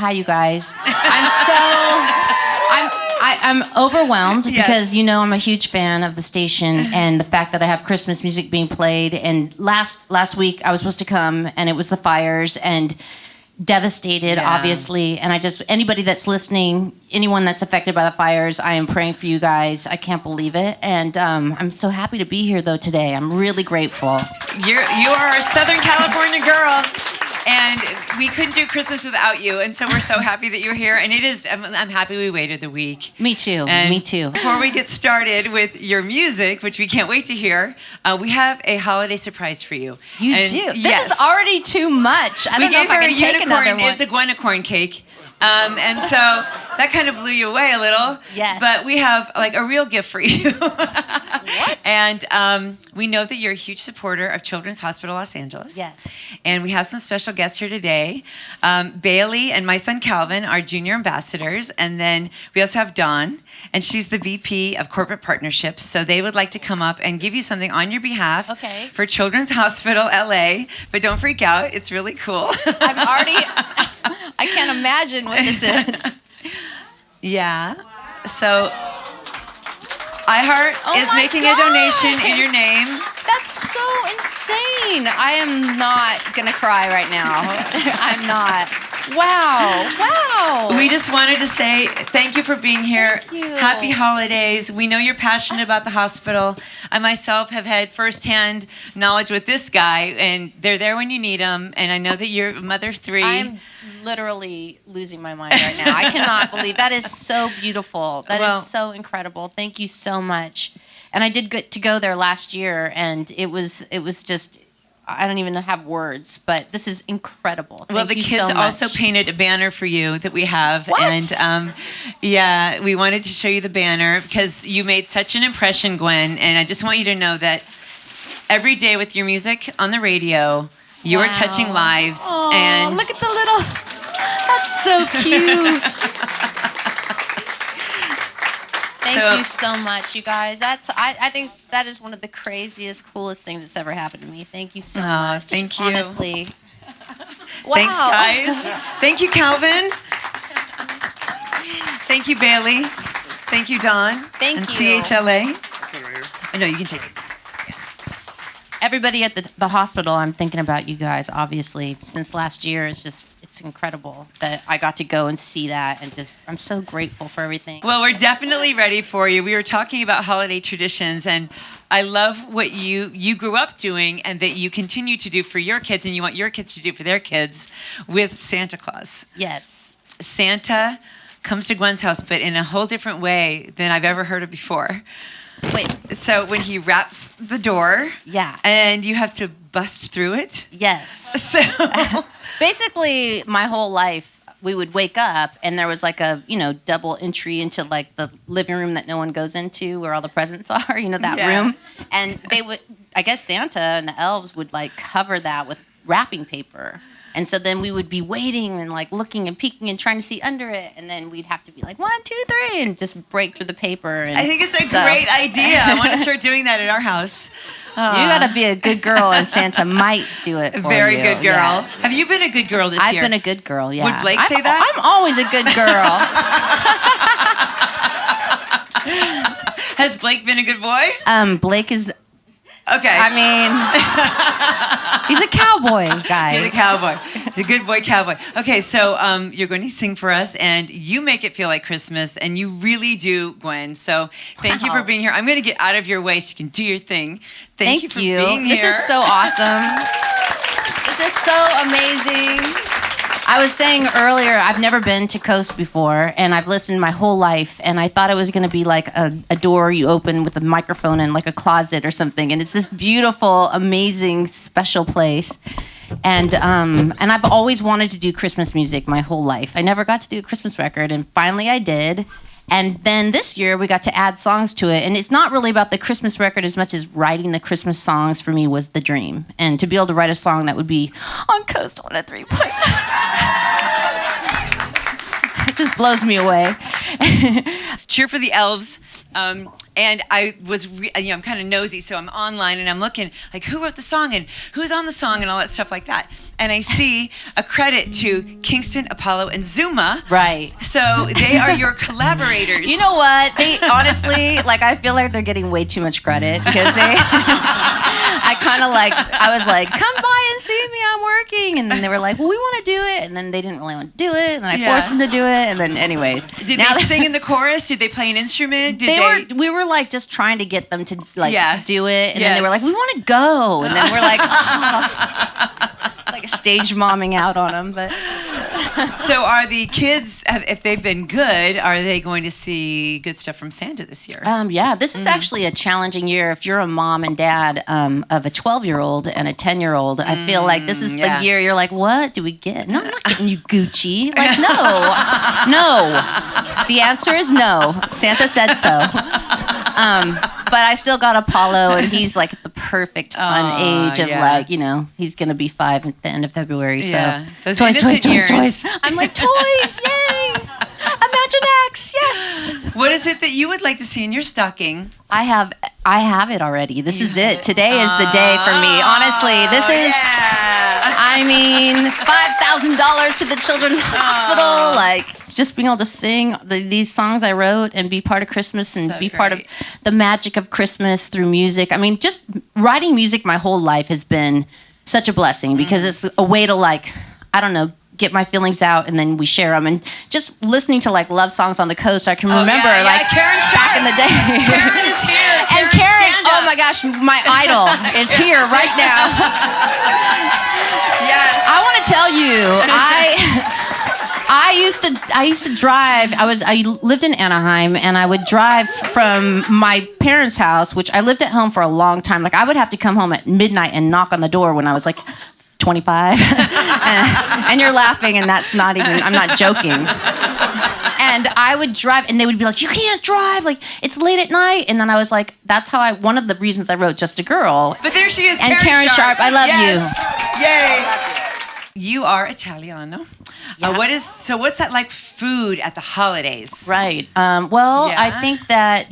Hi, you guys. I'm overwhelmed because I'm a huge fan of the station and the fact that I have Christmas music being played. And last week I was supposed to come and it was the fires and devastated, obviously. And anybody that's listening, anyone that's affected by the fires, I am praying for you guys. I can't believe it. And I'm so happy to be here though today. I'm really grateful. You are a Southern California girl. And we couldn't do Christmas without you, and so we're so happy that you're here. And I'm happy we waited the week. Me too. And me too. Before we get started with your music, which we can't wait to hear, we have a holiday surprise for you. You do? This is already too much. I don't know if I can take another one. It's a Gwen cake. And so that kind of blew you away a little. Yes. But we have like a real gift for you. What? And we know that you're a huge supporter of Children's Hospital Los Angeles. Yes. And we have some special guests here today. Bailey and my son Calvin are junior ambassadors. And then we also have Dawn, and she's the VP of Corporate Partnerships. So they would like to come up and give you something on your behalf for Children's Hospital LA. But don't freak out. It's really cool. I can't imagine what this is. Yeah. So iHeart is making a donation in your name. That's so insane. I am not going to cry right now. I'm not. Wow. We just wanted to say thank you for being here. Thank you. Happy holidays. We know you're passionate about the hospital. I myself have had firsthand knowledge with this guy, and they're there when you need them. And I know that you're a mother of 3. I'm literally losing my mind right now. I cannot believe that is so beautiful. That is so incredible. Thank you so much. And I did get to go there last year, and it was just, I don't even have words, but this is incredible. Well, the kids also painted a banner for you that we have. What? And we wanted to show you the banner because you made such an impression, Gwen. And I just want you to know that every day with your music on the radio, you are touching lives. Aww, and look at the little, that's so cute. Thank you so much, you guys. I think that is one of the craziest, coolest things that's ever happened to me. Thank you so much. Thank you. Honestly. Wow. Thanks, guys. Thank you, Calvin. Thank you, Bailey. Thank you, Dawn. Thank and you. CHLA. I know you can take it. Everybody at the hospital, I'm thinking about you guys, obviously. Since last year, it's incredible that I got to go and see that, and I'm so grateful for everything. Well, we're definitely ready for you. We were talking about holiday traditions, and I love what you grew up doing and that you continue to do for your kids, and you want your kids to do for their kids with Santa Claus. Yes. Santa comes to Gwen's house, but in a whole different way than I've ever heard of before. Wait. So when he wraps the door, and you have to bust through it. Yes. So basically, my whole life, we would wake up and there was like a double entry into like the living room that no one goes into, where all the presents are. That room, and they would. I guess Santa and the elves would like cover that with wrapping paper. And so then we would be waiting and like looking and peeking and trying to see under it. And then we'd have to be like 1, 2, 3 and just break through the paper. And I think it's a great idea. I want to start doing that at our house. You got to be a good girl, and Santa might do it for you. Very good girl. Yeah. Have you been a good girl this year? I've been a good girl, yeah. Would Blake say that? I'm always a good girl. Has Blake been a good boy? Blake is... Okay. I mean, he's a cowboy guy. He's a cowboy. The good boy cowboy. Okay, so you're going to sing for us, and you make it feel like Christmas, and you really do, Gwen. So thank you for being here. I'm going to get out of your way so you can do your thing. Thank you for being here. This is so awesome. This is so amazing. I was saying earlier, I've never been to KOST before, and I've listened my whole life, and I thought it was going to be like a door you open with a microphone in like a closet or something, and it's this beautiful, amazing, special place. And I've always wanted to do Christmas music my whole life. I never got to do a Christmas record, and finally I did. And then this year we got to add songs to it. And it's not really about the Christmas record as much as writing the Christmas songs for me was the dream. And to be able to write a song that would be on KOST 103.9. It just blows me away. Cheer for the elves. And I was, I'm kind of nosy, so I'm online and I'm looking like who wrote the song and who's on the song and all that stuff like that. And I see a credit to Kingston, Apollo, and Zuma. Right. So they are your collaborators. You know what? They honestly, like, I feel like they're getting way too much credit because they. I was like, come by and see me, I'm working. And then they were like, well, we want to do it. And then they didn't really want to do it. And then I forced them to do it. And then anyways. Did they sing in the chorus? Did they play an instrument? We were like just trying to get them to do it. And then they were like, we want to go. And then we're like, like stage momming out on them. But so are the kids, if they've been good, are they going to see good stuff from Santa this year? Yeah, this is actually a challenging year. If you're a mom and dad of a 12-year-old and a 10-year-old, I feel like this is the year you're like, what do we get? No, I'm not getting you Gucci. Like, no. The answer is no. Santa said so. But I still got Apollo, and he's like the perfect fun age of like, he's going to be 5 at the end of February. So those toys. I'm like, toys, yay! Imagine X, yes! What is it that you would like to see in your stocking? I have it already. This is it. Today is the day for me. Honestly, this is, I mean, $5,000 to the Children's Hospital, like, just being able to sing these songs I wrote and be part of Christmas and be part of the magic of Christmas through music. I mean, just writing music my whole life has been such a blessing because it's a way to, like, I don't know, get my feelings out and then we share them. And just listening to like love songs on the coast, I can remember like Karen back in the day. Karen is here. And Karen, oh my gosh, my idol is here right now. Yes. I want to tell you, I used to drive. I lived in Anaheim, and I would drive from my parents' house, which I lived at home for a long time. Like I would have to come home at midnight and knock on the door when I was like 25. and you're laughing, and that's not even. I'm not joking. And I would drive, and they would be like, "You can't drive. Like it's late at night." And then I was like, "That's how I." One of the reasons I wrote "Just a Girl." But there she is, and Karen Sharp. I love you. Yay! You are Italiano. Yeah. What's that like food at the holidays? Right. I think that,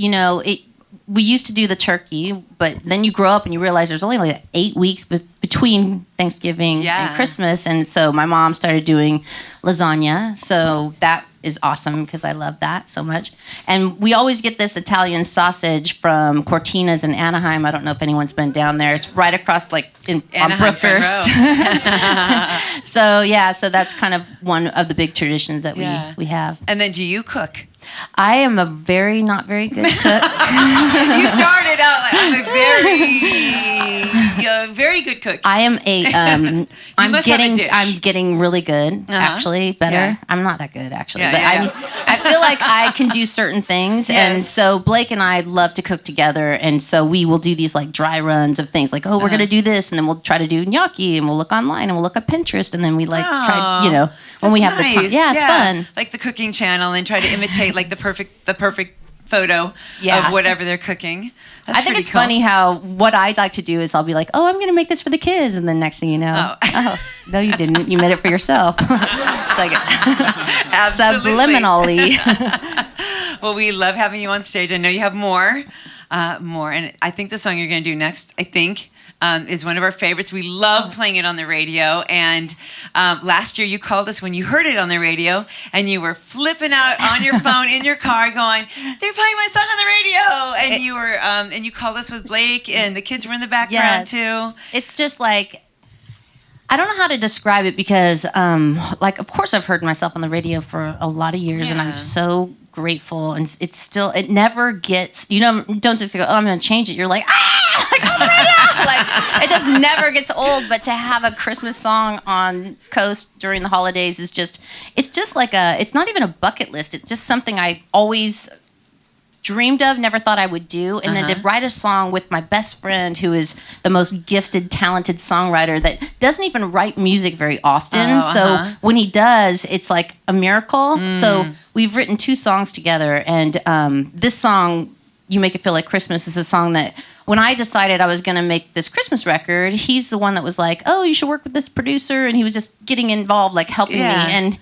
we used to do the turkey, but then you grow up and you realize there's only like 8 weeks between Thanksgiving and Christmas. And so my mom started doing lasagna. So that is awesome because I love that so much. And we always get this Italian sausage from Cortina's in Anaheim. I don't know if anyone's been down there. It's right across on Brookhurst. So that's kind of one of the big traditions that we have. And then do you cook? I am a not very good cook. You started out like I'm a very good cook. I am I'm getting really good, actually, better. Yeah. I'm not that good actually, but I feel like I can do certain things. Yes. And so Blake and I love to cook together, and so we will do these like dry runs of things like, we're going to do this, and then we'll try to do gnocchi, and we'll look online and we'll look at Pinterest, and then we like try, when we have the time. Yeah, it's fun. Like the cooking channel and try to imitate like the perfect photo of whatever they're cooking. I think it's funny how what I'd like to do is I'll be like, I'm going to make this for the kids. And then next thing you know, no, you didn't. You made it for yourself. It's like subliminally. Well, we love having you on stage. I know you have more. And I think the song you're going to do next, is one of our favorites. We love playing it on the radio. And last year you called us when you heard it on the radio, and you were flipping out on your phone in your car going, they're playing my song on the radio. And you were and you called us with Blake, and the kids were in the background too. It's just like, I don't know how to describe it because of course I've heard myself on the radio for a lot of years, and I'm so grateful, and it never gets, don't just go, I'm going to change it. You're like, like on the radio. Like it just never gets old. But to have a Christmas song on KOST during the holidays is it's just like it's not even a bucket list. It's just something I always dreamed of, never thought I would do. And then to write a song with my best friend, who is the most gifted, talented songwriter that doesn't even write music very often. So when he does, it's like a miracle. So we've written 2 songs together. And this song, You Make It Feel Like Christmas, is a song that when I decided I was going to make this Christmas record, he's the one that was like, you should work with this producer. And he was just getting involved, like helping me. And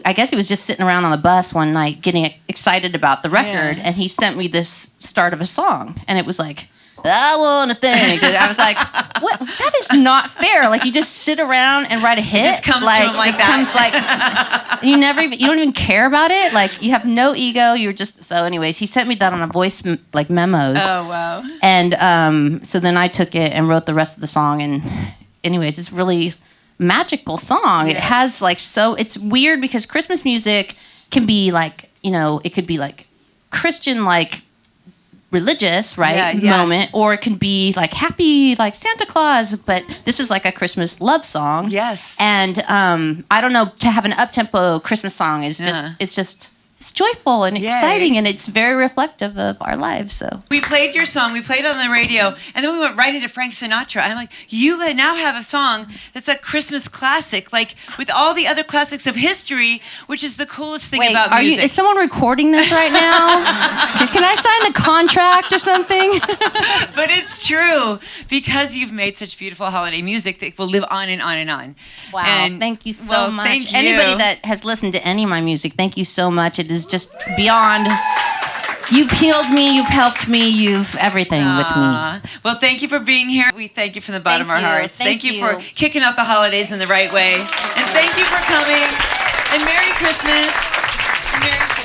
I guess he was just sitting around on the bus one night getting excited about the record, Yeah. and he sent me this start of a song, and it was like, I want to thank it. I was like, what? That is not fair. Like, you just sit around and write a hit. It just comes to him like just that. comes like, you don't even care about it. Like, you have no ego. You're just, so anyways, he sent me that on a voice, like, memos. Oh, wow. And so then I took it and wrote the rest of the song. And anyways, it's really magical song. Yes. It has like, so it's weird because Christmas music can be like, it could be like Christian, like religious, right? Yeah. Moment, or it can be like happy, like Santa Claus, but this is like a Christmas love song. Yes. And I don't know, to have an up-tempo Christmas song is just it's joyful and Yay. exciting, and it's very reflective of our lives. So We played your song, we played it on the radio, and then we went right into Frank Sinatra. I'm like, you now have a song that's a Christmas classic, like with all the other classics of history, which is the coolest thing about music. Is someone recording this right now? Can I sign a contract or something? But it's true, because you've made such beautiful holiday music that will live on and on and on. Wow, And, thank you so well, much. thank you. Anybody that has listened to any of my music, thank you so much. It is just beyond. You've healed me, you've helped me, you've everything with me. Well, thank you for being here. We thank you from the bottom Thank of our you. hearts. Thank you you. for kicking out the holidays in the right way. And thank you for coming. And Merry Christmas. Merry